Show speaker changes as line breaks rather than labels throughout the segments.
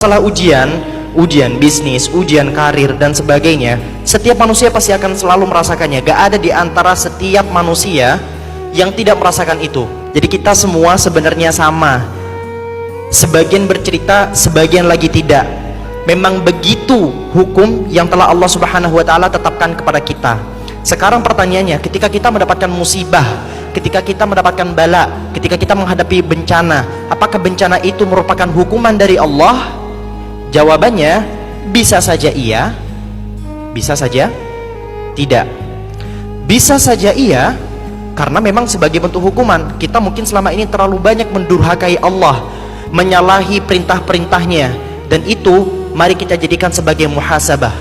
Masalah ujian bisnis, ujian karir dan sebagainya, setiap manusia pasti akan selalu merasakannya. Gak ada di antara setiap manusia yang tidak merasakan itu. Jadi kita semua sebenarnya sama. Sebagian bercerita, sebagian lagi tidak. Memang begitu hukum yang telah Allah Subhanahu wa taala tetapkan kepada kita. Sekarang pertanyaannya, ketika kita mendapatkan musibah, ketika kita mendapatkan bala, ketika kita menghadapi bencana, apakah bencana itu merupakan hukuman dari Allah? Jawabannya bisa saja iya, bisa saja tidak. Bisa saja iya, karena memang sebagai bentuk hukuman. Kita mungkin selama ini terlalu banyak mendurhakai Allah, menyalahi perintah-perintahnya, dan itu mari kita jadikan sebagai muhasabah.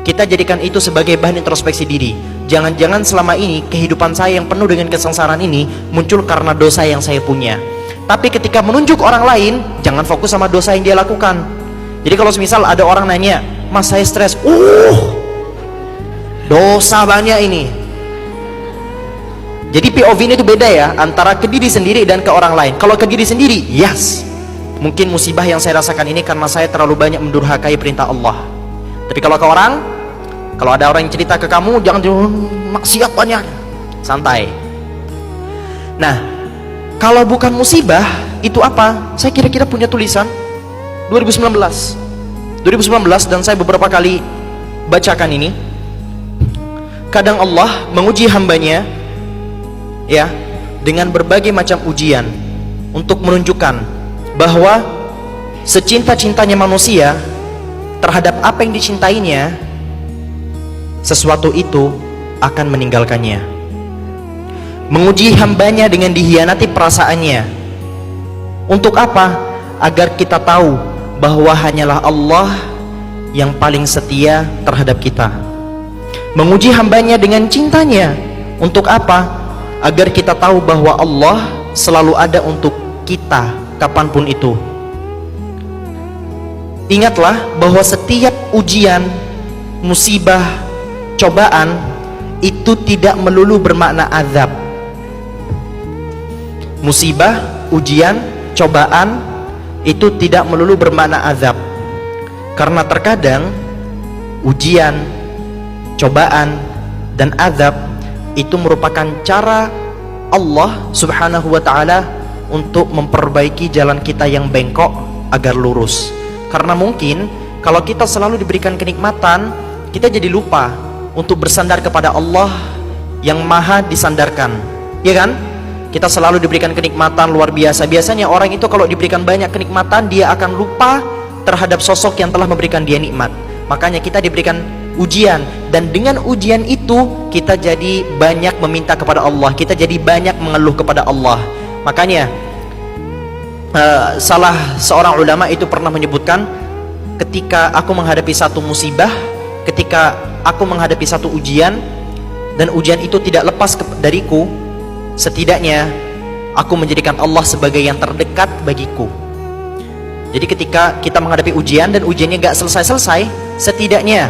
Kita jadikan itu sebagai bahan introspeksi diri. Jangan-jangan selama ini kehidupan saya yang penuh dengan kesengsaraan ini muncul karena dosa yang saya punya. Tapi ketika menunjuk orang lain, jangan fokus sama dosa yang dia lakukan. Jadi kalau semisal ada orang nanya, "Mas, saya stres." Dosa banyak ini. Jadi POV ini itu beda ya, antara ke diri sendiri dan ke orang lain. Kalau ke diri sendiri, yes, mungkin musibah yang saya rasakan ini karena saya terlalu banyak mendurhakai perintah Allah. Tapi kalau ke orang, kalau ada orang yang cerita ke kamu, jangan maksiat banyak, santai. Nah, kalau bukan musibah, itu apa? Saya kira-kira punya tulisan 2019 dan saya beberapa kali bacakan ini. Kadang Allah menguji hambanya ya dengan berbagai macam ujian untuk menunjukkan bahwa secinta-cintanya manusia terhadap apa yang dicintainya, sesuatu itu akan meninggalkannya. Menguji hambanya dengan dihianati perasaannya. Untuk apa? Agar kita tahu bahwa hanyalah Allah yang paling setia terhadap kita. Menguji hambanya dengan cintanya. Untuk apa? Agar kita tahu bahwa Allah selalu ada untuk kita kapanpun itu. Ingatlah bahwa setiap ujian, musibah, cobaan itu tidak melulu bermakna azab. Musibah, ujian, cobaan itu tidak melulu bermakna azab. Karena terkadang ujian, cobaan, dan azab itu merupakan cara Allah Subhanahu wa ta'ala untuk memperbaiki jalan kita yang bengkok agar lurus. Karena mungkin kalau kita selalu diberikan kenikmatan, kita jadi lupa untuk bersandar kepada Allah yang maha disandarkan, ya kan? Kita selalu diberikan kenikmatan luar biasa. Biasanya orang itu kalau diberikan banyak kenikmatan, dia akan lupa terhadap sosok yang telah memberikan dia nikmat. Makanya kita diberikan ujian, dan dengan ujian itu kita jadi banyak meminta kepada Allah, kita jadi banyak mengeluh kepada Allah. Makanya salah seorang ulama itu pernah menyebutkan, ketika aku menghadapi satu musibah, ketika aku menghadapi satu ujian, dan ujian itu tidak lepas dariku, setidaknya aku menjadikan Allah sebagai yang terdekat bagiku. Jadi ketika kita menghadapi ujian dan ujiannya gak selesai-selesai, setidaknya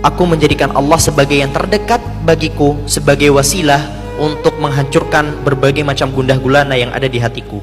aku menjadikan Allah sebagai yang terdekat bagiku, sebagai wasilah untuk menghancurkan berbagai macam gundah gulana yang ada di hatiku.